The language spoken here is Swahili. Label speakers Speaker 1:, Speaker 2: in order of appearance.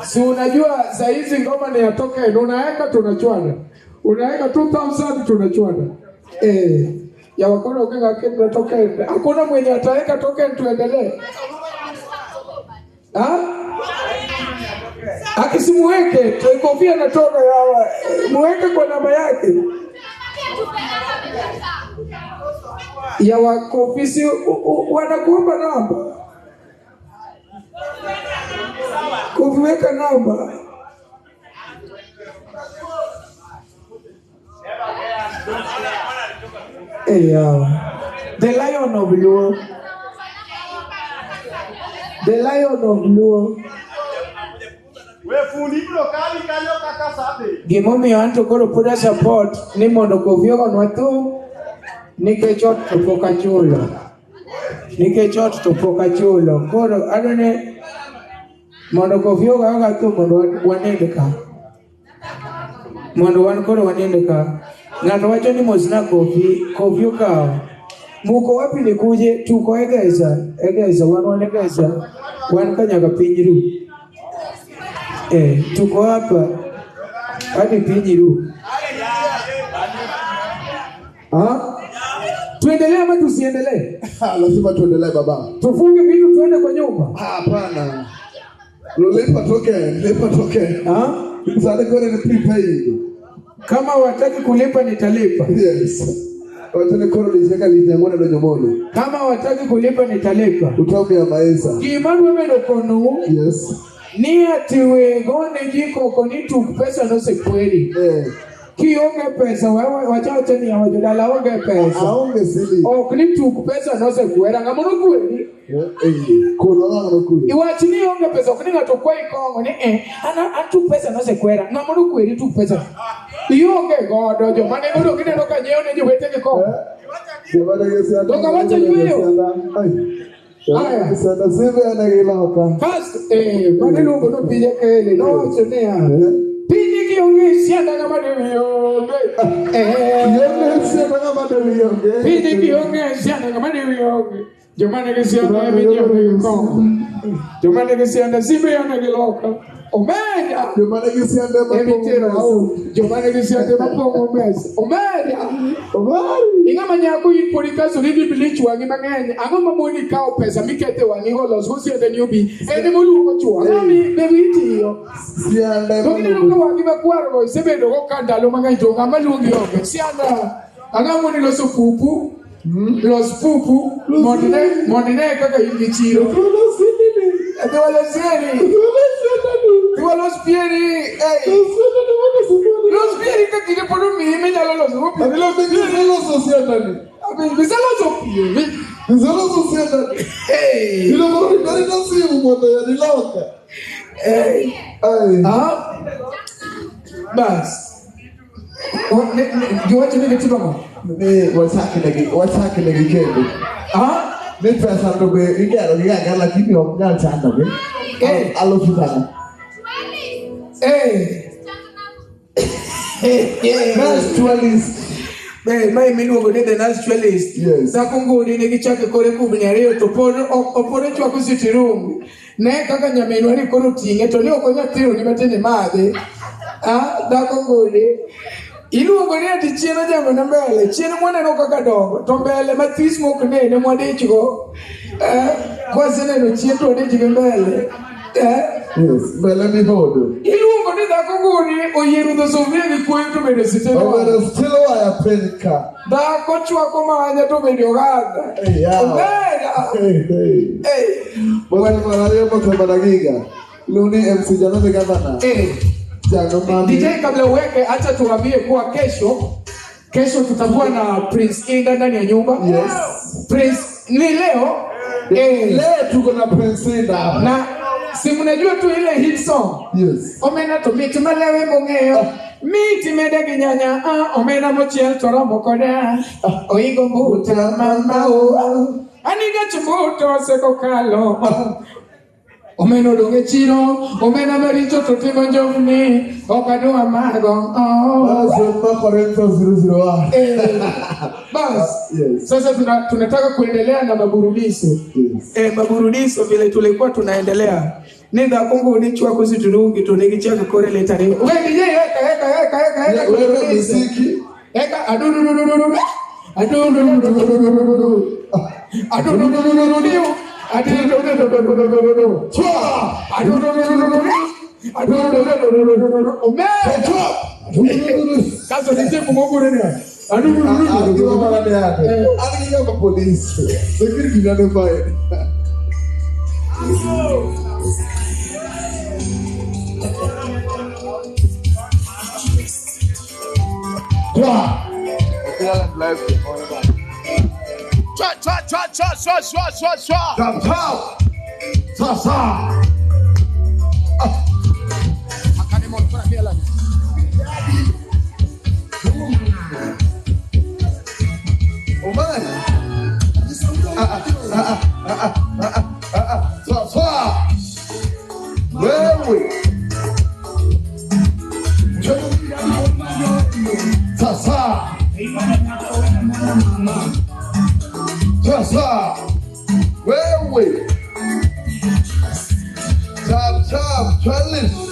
Speaker 1: Si unajua saa hizi ngoma ni atoke, unaweka tunachuana. Unaweka 2000 tunachuana. Ya wakona ukanga kitu natoke. Hakuna mwenye ataweka token tuendelee. Akisimuweke kofia natoka muweke kwa namba yake ya wakofisi wanakuomba namba kuweka namba. The Lion of Luo. The Lion of Luo. Gimomi anto koro puda support ni mondo kofia konwa tu nikechot to poka chulo. Nikechot to poka chulo. Koro adone mondo kofia ga tu mondo wanende ka. Mondo wan koro wanende ka. Ng'ato wacho ni mosna kofia ka. Muko wapi ni kuje tuko egeza wan egeza wan kanyaga pinyiru. Tuko hapa hadi pinyiru. Tuendelee ama tusiendelee?
Speaker 2: Lazima tuendelee baba.
Speaker 1: Tufunge vitu tuende kwa nyumba?
Speaker 2: Hapana. Lepa toke. Msale kwa ni prepaid.
Speaker 1: Kama wataki kulipa nitalipa.
Speaker 2: Yes. Watane koro lizeka lizengona ndo nyomono.
Speaker 1: Kama wataki kulipa nitalipa.
Speaker 2: Utamu ya maesa.
Speaker 1: Kimanu wemeno konu.
Speaker 2: Yes.
Speaker 1: Ni atiwe gone jiko koni tu pesa no se kweli. Kionge pesa wachache ni hawajodala onge pesa.
Speaker 2: Aonge sili.
Speaker 1: Okni tu pesa no se kwera ngamono kweli.
Speaker 2: Kono ngano kweli.
Speaker 1: Iwachini onge pesa okni ngato kwa ikongo ni ana atu pesa no se kwera ngamono kweli tu pesa. Ionge godo jo mane godo kine no kanyeo ne jo weteke ko. Toka wacha yuyo.
Speaker 2: Aya, sana sebe anagiloka.
Speaker 1: First, maneno ngono pije kele no chenea. Pije kionge sianda kama devionge.
Speaker 2: Yonge sianda kama devionge.
Speaker 1: Pije kionge sianda kama devionge. Jomane ke sianda emijionge ko. Jomane ke sianda sibe anagiloka. Omega.
Speaker 2: Jomane ke sianda mapongo.
Speaker 1: Jomane ke sianda mapongo mes. Omega. Ingama nyako ipolika so hivi bilichu wangi mangenya. Angoma moni kao pesa mikete wangi holos hosi the newbie. Ene mulu ko chua. Ngami bebiti yo.
Speaker 2: Sianda.
Speaker 1: Tokine no wangi bakwaro sebe do ko kandalo mangai to ngama lungi yo. Sianda. Angamo ni loso pupu. Los pupu. Modine kaka hivi chiro. Los pieri, los pieri que tiene por un mí me llama los rupios.
Speaker 2: Los pieri los societani.
Speaker 1: Me salen los pieri.
Speaker 2: Me salen los societani. Y lo por mi padre no se hubo de la loca. Bas. You want to make it to me? What's happening again? Ni pesa ndo be igero gigaga lakini oknyal chando be alofu sana naturalist mai miluongo ni the naturalist. Sakungu ni gichake kore kubni ariyo to opore chwako sitirungu ne kaka nyaminwa ni koro tinge to ni okonya tiro ni matene madhe dakungu ni iluongo ni ati chieno jambo na mbele chieno mwaneno kaka dongo to mbele mathis mok nene mwadichgo kwa seneno chien to wadichgo mbele mbele mi hodo iluongo ni dhako guni oyiero dho sovia gi kuoyo to bende sitelo waya penka dhako chwako manya to bende oganda omeda mwanario mokemanagiga luni MC Janone Gavana DJ kabla uweke acha tuambie kuwa kesho tutakuwa na Prince Inda ndani ya nyumba. Yes. Prince ni leo tuko na Prince Inda. Na si mnajua tu ile hit song. Yes. Omena to miti malewe mongeo. Miti medege nyanya omena mochiel toromo koda. Oigo mbuta mama aniga chumbuto seko kalo. Omeno donge chiro, omena maricho totimo njovni, okadua mago. Korento 001. Bas. Yes. Sasa tunataka kuendelea na maburudiso. Yes. Maburudiso vile tulikuwa tunaendelea. Nenda Kongo unichwa kuziturungi tunigichaka correlate. Wewe DJ eka. Wewe muziki. Eka adururururu.
Speaker 1: Caso di tempo mo pure ne.
Speaker 2: Arriva malaneate. Arriva con polizia. Perché chi non fai? Qua. Where we? Chop, chop, challenge.